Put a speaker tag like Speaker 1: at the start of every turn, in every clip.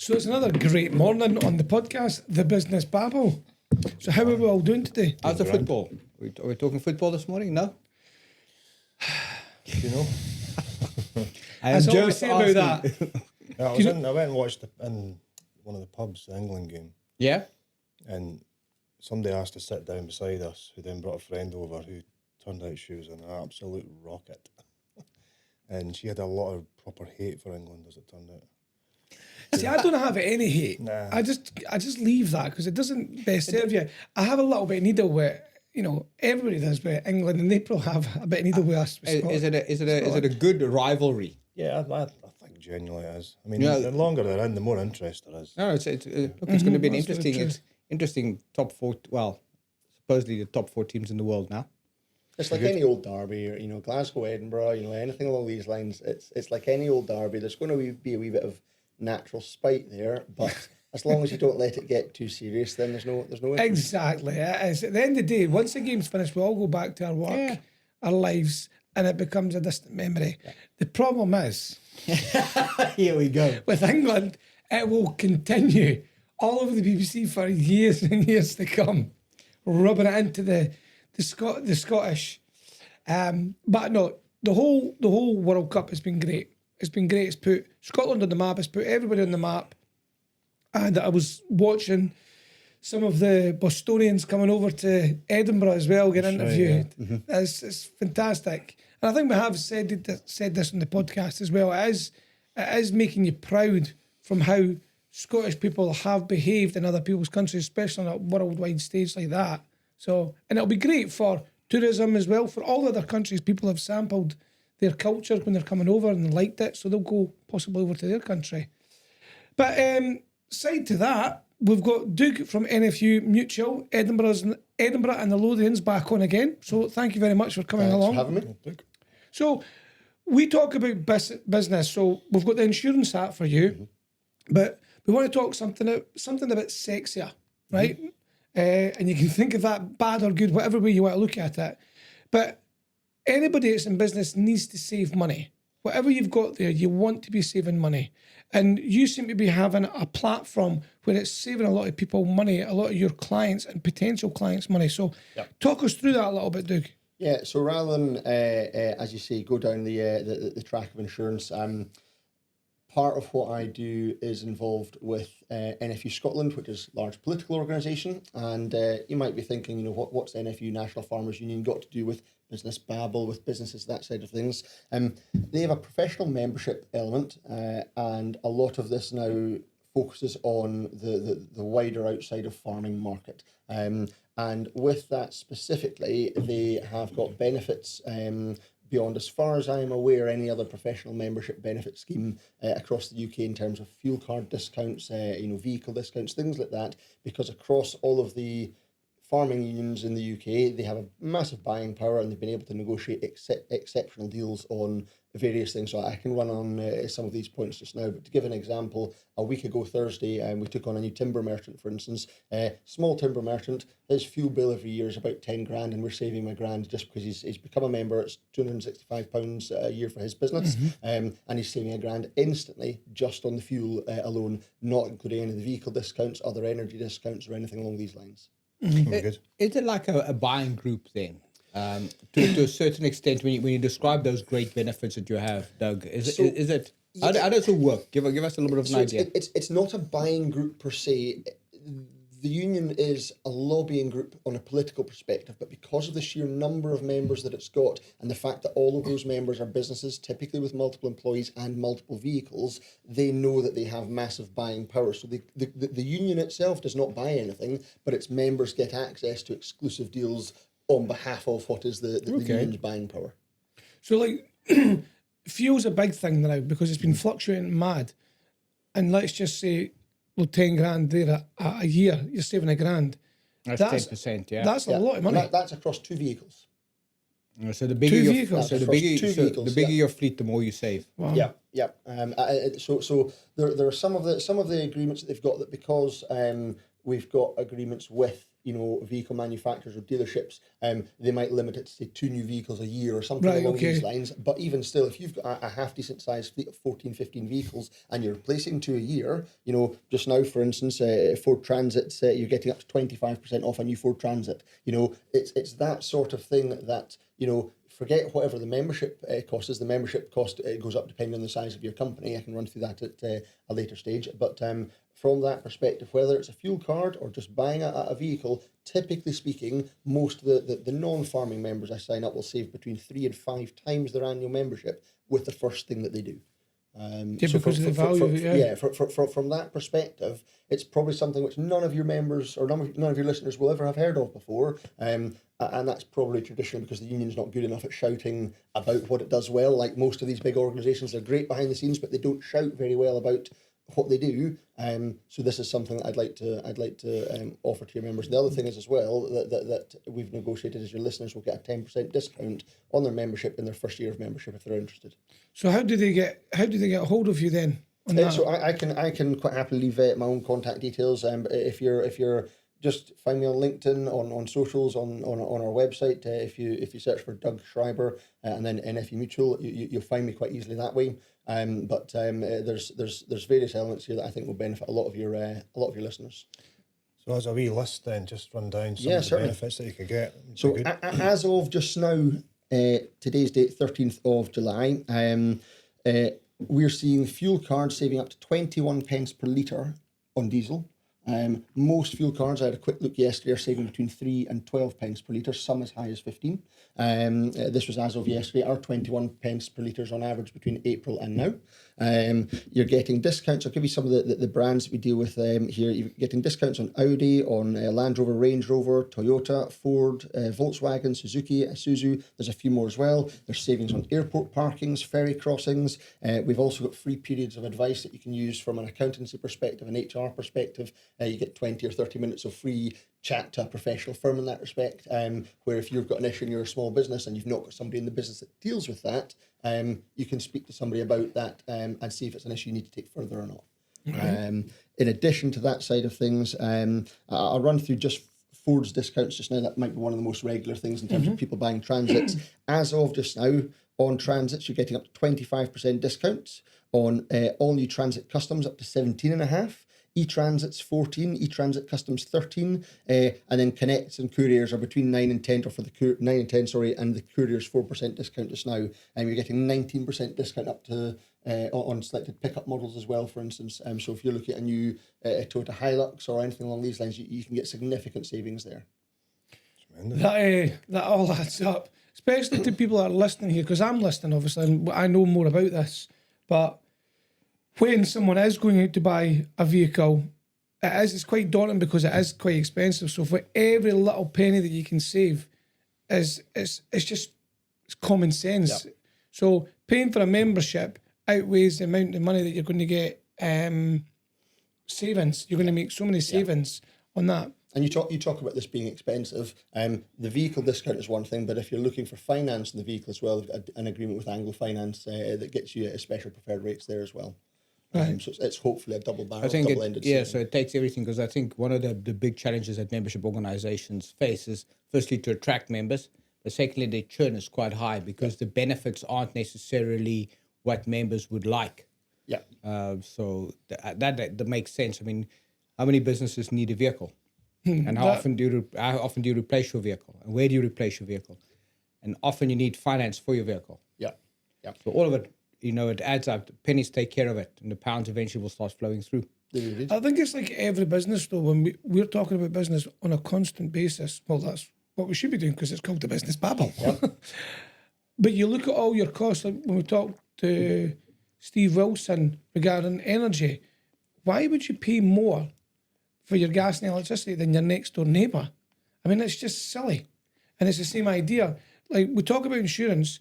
Speaker 1: So it's another great morning on the podcast, the Business Babble. So how are we all doing today?
Speaker 2: How's the football? Are we talking football this morning? No?
Speaker 3: You know?
Speaker 2: I am
Speaker 1: That's all I
Speaker 2: just
Speaker 1: say about
Speaker 2: asking.
Speaker 1: that.
Speaker 3: I went and watched in one of the pubs, the England game,
Speaker 2: Yeah?
Speaker 3: and somebody asked to sit down beside us, who then brought a friend over who turned out she was an absolute rocket. And she had a lot of proper hate for England, as it turned out.
Speaker 1: See, I don't have any hate.
Speaker 3: Nah.
Speaker 1: I just leave that because it doesn't best serve you. I have a little bit of needle with, everybody does with England, and they probably have a bit of needle with us. With
Speaker 2: Is it a good rivalry?
Speaker 3: Yeah, I think genuinely it is. I mean,
Speaker 2: Yeah.
Speaker 3: the longer they're in, the more interest there is.
Speaker 2: No, it's going to be an
Speaker 1: That's very true.
Speaker 2: interesting top four. Well, supposedly the top four teams in the world now.
Speaker 4: It's like any old derby, or, Glasgow, Edinburgh, anything along these lines. It's like any old derby. There's going to be a wee bit of natural spite there, but as long as you don't let it get too serious, then there's no issue.
Speaker 1: Exactly. It is. At the end of the day, once the game's finished, we all go back to our work, our lives, and it becomes a distant memory. Yeah. The problem is,
Speaker 2: Here we go.
Speaker 1: with England, it will continue all over the BBC for years and years to come, rubbing it into the Scottish. But no, the whole World Cup has been great. It's been great. It's put Scotland on the map. It's put everybody on the map. And I was watching some of the Bostonians coming over to Edinburgh as well, getting interviewed.
Speaker 3: Right, yeah.
Speaker 1: It's fantastic. And I think we have said this on the podcast as well. It is making you proud from how Scottish people have behaved in other people's countries, especially on a worldwide stage like that. So, and it'll be great for tourism as well. For all other countries, people have sampled their culture when they're coming over and liked it, so they'll go possibly over to their country. But side to that, we've got Doug from NFU Mutual, Edinburgh and the Lothians back on again. So thank you very much for coming along.
Speaker 4: Thanks for having me.
Speaker 1: So we talk about business. So we've got the insurance hat for you, but we want to talk something a bit sexier, right? And you can think of that bad or good, whatever way you want to look at it. But anybody that's in business needs to save money. Whatever you've got there, you want to be saving money. And you seem to be having a platform where it's saving a lot of people money, a lot of your clients and potential clients money. So talk us through that a little bit, Doug.
Speaker 4: Yeah, so rather than, as you say, go down the track of insurance, part of what I do is involved with NFU Scotland, which is a large political organisation. And you might be thinking, what's NFU National Farmers Union got to do with Business Babble, with businesses, that side of things? They have a professional membership element, and a lot of this now focuses on the wider outside of farming market. And with that specifically, they have got benefits beyond, as far as I'm aware, any other professional membership benefit scheme across the UK in terms of fuel card discounts, vehicle discounts, things like that, because across all of the farming unions in the UK, they have a massive buying power and they've been able to negotiate exceptional deals on various things. So I can run on some of these points just now, but to give an example, a week ago Thursday, we took on a new timber merchant, for instance. Small timber merchant, his fuel bill every year is about 10 grand, and we're saving him £1 just because he's become a member. It's £265 a year for his business, and he's saving £1 instantly just on the fuel alone, not including any of the vehicle discounts, other energy discounts, or anything along these lines.
Speaker 3: Good.
Speaker 2: Is it like a buying group then? To a certain extent, when you describe those great benefits that you have, Doug, is it how does it work? Give us a little bit of an idea.
Speaker 4: It's not a buying group per se. The union is a lobbying group on a political perspective, but because of the sheer number of members that it's got and the fact that all of those members are businesses, typically with multiple employees and multiple vehicles, they know that they have massive buying power. So the union itself does not buy anything, but its members get access to exclusive deals on behalf of what is the union's buying power.
Speaker 1: So fuel's a big thing now because it's been fluctuating mad. And let's just say, 10 grand there a year, you're saving £1,000.
Speaker 2: That's 10%, yeah.
Speaker 1: That's a lot of money.
Speaker 4: That's across two vehicles.
Speaker 2: So the bigger
Speaker 1: Two vehicles.
Speaker 2: the bigger your fleet, the more you save.
Speaker 1: Wow.
Speaker 4: Yeah. So there are some of the agreements that they've got, that because we've got agreements with vehicle manufacturers or dealerships, they might limit it to say 2 new vehicles a year or something along these lines. But even still, if you've got a half decent sized fleet of 14, 15 vehicles and you're replacing 2 a year, just now, for instance, Ford Transits, you're getting up to 25% off a new Ford Transit. It's that sort of thing that, forget whatever the membership cost is. The membership cost goes up depending on the size of your company. I can run through that at a later stage. But from that perspective, whether it's a fuel card or just buying a vehicle, typically speaking, most of the non-farming members I sign up will save between 3 and 5 times their annual membership with the first thing that they do.
Speaker 1: Because of the value.
Speaker 4: From that perspective, it's probably something which none of your members or none of your listeners will ever have heard of before. And that's probably traditionally because the union's not good enough at shouting about what it does well. Like most of these big organisations, they're great behind the scenes, but they don't shout very well about what they do. So this is something that I'd like to offer to your members. The other thing is as well that we've negotiated is your listeners will get a 10% discount on their membership in their first year of membership if they're interested.
Speaker 1: So how do they get a hold of you then?
Speaker 4: So I can quite happily leave my own contact details. If you're just find me on LinkedIn, on socials, on our website. If you search for Doug Schreiber and then NFU Mutual, you'll find me quite easily that way. But there's various elements here that I think will benefit a lot of your listeners.
Speaker 3: So as a wee list, then just run down some of the benefits that you could get.
Speaker 4: So as of just now, today's date, 13th of July, we're seeing fuel cards saving up to 21 pence per litre on diesel. Most fuel cards, I had a quick look yesterday, are saving between 3 and 12 pence per litre, some as high as 15. This was as of yesterday. Our 21 pence per litre is on average between April and now. You're getting discounts. I'll give you some of the brands that we deal with here. You're getting discounts on Audi, on Land Rover, Range Rover, Toyota, Ford, Volkswagen, Suzuki, Isuzu. There's a few more as well. There's savings on airport parkings, ferry crossings. We've also got free periods of advice that you can use from an accountancy perspective, an HR perspective. You get 20 or 30 minutes of free chat to a professional firm in that respect, where if you've got an issue and you're a small business and you've not got somebody in the business that deals with that, you can speak to somebody about that and see if it's an issue you need to take further or not. Okay. In addition to that side of things, I'll run through just Ford's discounts just now. That might be one of the most regular things in terms of people buying transits. As of just now, on transits, you're getting up to 25% discounts on all new Transit Customs up to 17.5%. E-Transit's 14, E-Transit Customs 13, and then Connects and Couriers are between 9 and 10, or for the 9 and 10, and the Couriers 4% discount just now. And you're getting 19% discount up to on selected pickup models as well, for instance. So if you're looking at a new Toyota Hilux or anything along these lines, you can get significant savings there.
Speaker 1: That all adds up, especially to people that are listening here, because I'm listening, obviously, and I know more about this, but when someone is going out to buy a vehicle, it's quite daunting because it is quite expensive. So for every little penny that you can save, it's common sense. Yep. So paying for a membership outweighs the amount of money that you're going to get savings. You're going to make so many savings on that.
Speaker 4: And you talk about this being expensive. The vehicle discount is one thing, but if you're looking for finance in the vehicle as well, an agreement with Anglo Finance that gets you special preferred rates there as well. Right. So it's hopefully a double barrel, double-ended saving.
Speaker 2: So it takes everything, because I think one of the big challenges that membership organisations face is firstly to attract members, but secondly their churn is quite high because the benefits aren't necessarily what members would like.
Speaker 4: Yeah.
Speaker 2: So that makes sense. I mean, how many businesses need a vehicle? And how often do you replace your vehicle? And where do you replace your vehicle? And often you need finance for your vehicle.
Speaker 4: Yeah.
Speaker 2: So all of it, it adds up. Pennies take care of it, and the pounds eventually will start flowing through.
Speaker 1: I think it's like every business, though, when we're talking about business on a constant basis. Well, that's what we should be doing because it's called the Business Babble. Yep. But you look at all your costs, like when we talked to Steve Wilson regarding energy, why would you pay more for your gas and electricity than your next door neighbour? I mean, it's just silly. And it's the same idea. Like we talk about insurance,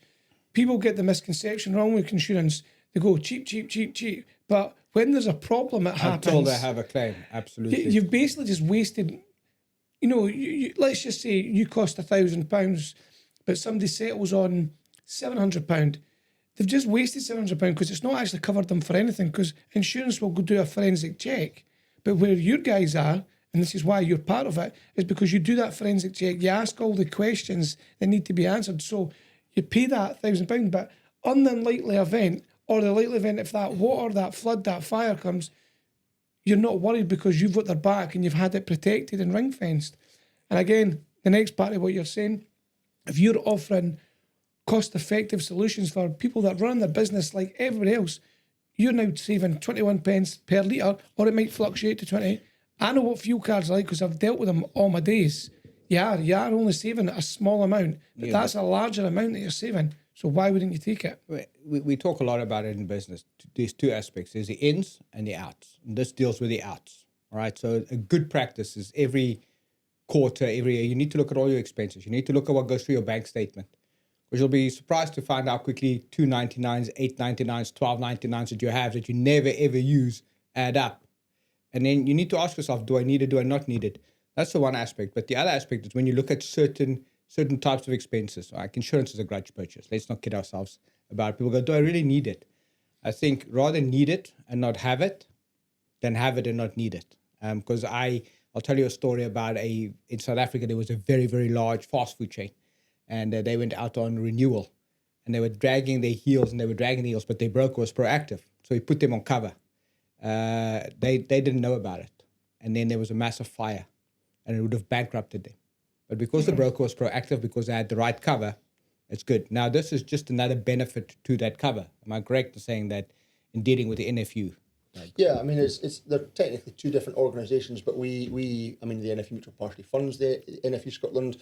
Speaker 1: people get the misconception wrong with insurance. They go cheap. But when there's a problem, it happens.
Speaker 2: Until they have a claim, absolutely.
Speaker 1: You've basically just wasted, let's just say you cost £1,000, but somebody settles on £700. They've just wasted £700 because it's not actually covered them for anything, because insurance will go do a forensic check. But where your guys are, and this is why you're part of it, is because you do that forensic check, you ask all the questions that need to be answered. So you pay that £1,000, but on the unlikely event, or the likely event, if that water, that flood, that fire comes, you're not worried because you've got their back and you've had it protected and ring fenced. And again, the next part of what you're saying, if you're offering cost-effective solutions for people that run their business like everybody else, you're now saving 21 pence per litre, or it might fluctuate to 20. I know what fuel cards are like because I've dealt with them all my days. You are only saving a small amount, but that's a larger amount that you're saving. So why wouldn't you take it?
Speaker 2: We talk a lot about it in business. There's two aspects. There's the ins and the outs. And this deals with the outs. All right. So a good practice is every quarter, every year, you need to look at all your expenses. You need to look at what goes through your bank statement. Because you'll be surprised to find out quickly 299s, 899s, 1299s that you have that you never ever use add up. And then you need to ask yourself, do I need it? Do I not need it? That's the one aspect. But the other aspect is when you look at certain types of expenses, like insurance is a grudge purchase. Let's not kid ourselves about it. People go, do I really need it? I think rather need it and not have it than have it and not need it. Because I'll tell you a story about in South Africa, there was a very, very large fast food chain. And they went out on renewal. And they were dragging their heels, but their broker was proactive. So he put them on cover. They didn't know about it. And then there was a massive fire. And it would have bankrupted them. But because the broker was proactive, because they had the right cover, it's good. Now, this is just another benefit to that cover. Am I correct in saying that in dealing with the NFU?
Speaker 4: Yeah, I mean, they're technically two different organisations, but the NFU Mutual partially funds the NFU Scotland.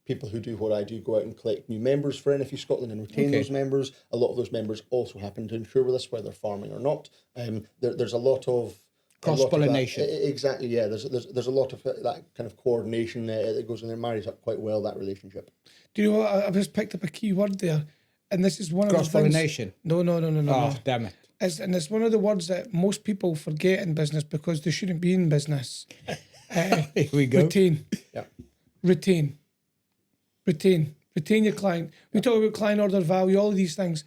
Speaker 4: People who do what I do go out and collect new members for NFU Scotland and retain those members. A lot of those members also happen to insure with us, whether farming or not. There's a lot of cross-pollination. Exactly, yeah. There's a lot of that kind of coordination that goes in there, marries up quite well, that relationship.
Speaker 1: Do you know what? I've just picked up a key word there, and this is one of the things.
Speaker 2: Cross-pollination?
Speaker 1: No.
Speaker 2: Oh, damn it.
Speaker 1: It's one of the words that most people forget in business because they shouldn't be in business.
Speaker 2: Here we go.
Speaker 1: Retain.
Speaker 4: Yeah.
Speaker 1: Retain your client. We talk about client order value, all of these things,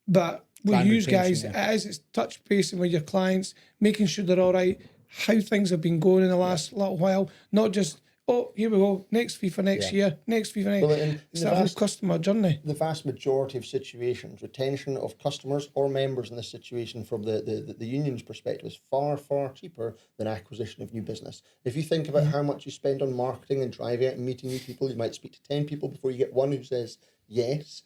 Speaker 1: but with you guys, it's touch basing with your clients, making sure they're all right, how things have been going in the last little while, not just, oh, here we go, next fee for next year, next fee for next.
Speaker 4: Well,
Speaker 1: it's that whole customer journey.
Speaker 4: The vast majority of situations, retention of customers or members in this situation from the union's perspective is far, far cheaper than acquisition of new business. If you think about how much you spend on marketing and driving out and meeting new people, you might speak to 10 people before you get one who says yes.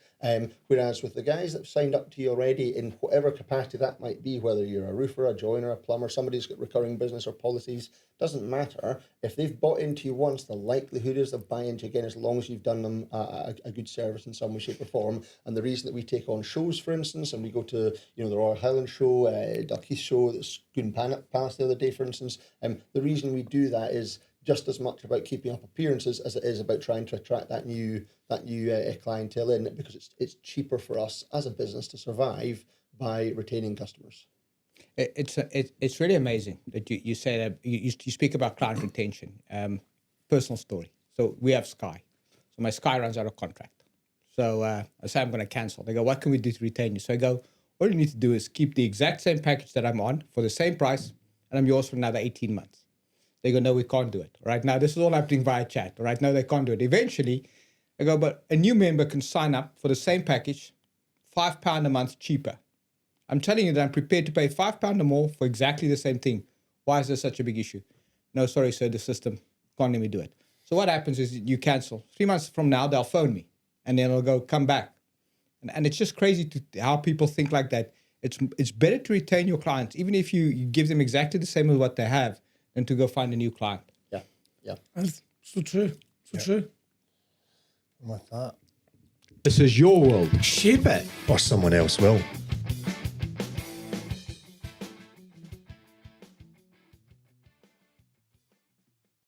Speaker 4: Whereas with the guys that have signed up to you already in whatever capacity that might be, whether you're a roofer, a joiner, a plumber, somebody who's got recurring business or policies, doesn't matter. If they've bought into you once, the likelihood is they'll buy into you again as long as you've done them a good service in some way, shape or form. And the reason that we take on shows, for instance, and we go to the Royal Highland show, Dalkeith show, the Scoon Palace the other day, for instance, the reason we do that is just as much about keeping up appearances as it is about trying to attract that new clientele in, because it's cheaper for us as a business to survive by retaining customers.
Speaker 2: It's really amazing that you say that you speak about client retention. Personal story. So we have Sky. So my Sky runs out of contract. So I say I'm going to cancel. They go, what can we do to retain you? So I go, all you need to do is keep the exact same package that I'm on for the same price, and I'm yours for another 18 months. They go, no, we can't do it. Right now, this is all happening via chat. Right now, they can't do it. Eventually, I go, but a new member can sign up for the same package, £5 a month cheaper. I'm telling you that I'm prepared to pay £5 or more for exactly the same thing. Why is this such a big issue? No, sorry, sir, the system can't let me do it. So what happens is you cancel. 3 months from now, they'll phone me, and then I'll go, come back. And it's just crazy how people think like that. It's better to retain your clients, even if you give them exactly the same as what they have, than to go find a new client.
Speaker 4: Yeah.
Speaker 1: That's so true. True.
Speaker 3: And with that,
Speaker 5: this is your world. Shape it.
Speaker 3: or someone else will.